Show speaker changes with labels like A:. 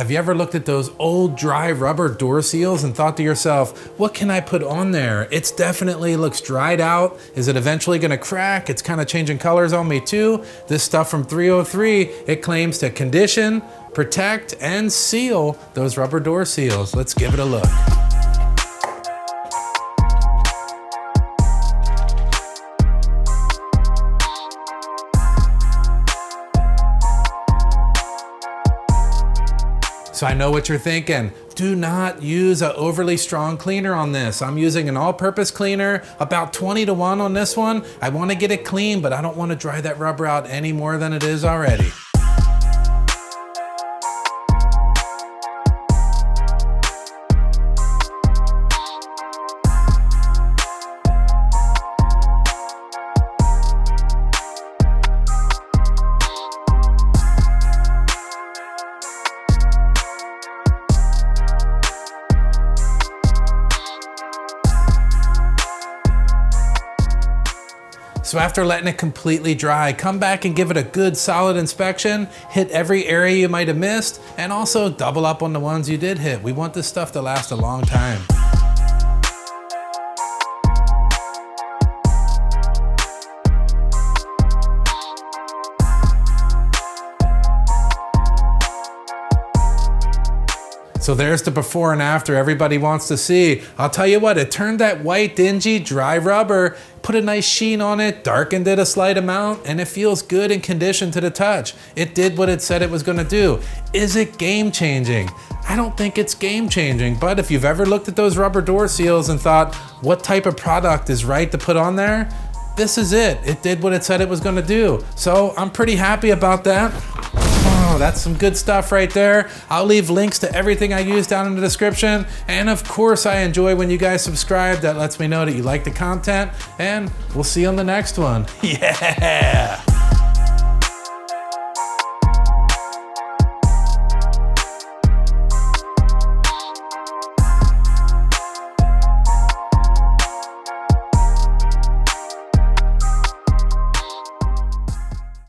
A: Have you ever looked at those old dry rubber door seals and thought to yourself, what can I put on there? It's definitely looks dried out. Is it eventually gonna crack? It's kind of changing colors on me too. This stuff from 303, it claims to condition, protect, and seal those rubber door seals. Let's give it a look. So I know what you're thinking. Do not use an overly strong cleaner on this. I'm using an all-purpose cleaner, about 20-to-1 on this one. I wanna get it clean, but I don't wanna dry that rubber out any more than it is already. So after letting it completely dry, come back and give it a good solid inspection, hit every area you might have missed, and also double up on the ones you did hit. We want this stuff to last a long time. So there's the before and after everybody wants to see. I'll tell you what, it turned that white, dingy, dry rubber, put a nice sheen on it, darkened it a slight amount, and it feels good and conditioned to the touch. It did what it said it was gonna do. Is it game changing? I don't think it's game changing, but if you've ever looked at those rubber door seals and thought, what type of product is right to put on there? This is it. It did what it said it was gonna do. So I'm pretty happy about that. Oh, that's some good stuff right there. I'll leave links to everything I use down in the description. And of course, I enjoy when you guys subscribe. That lets me know that you like the content. And we'll see you on the next one. Yeah!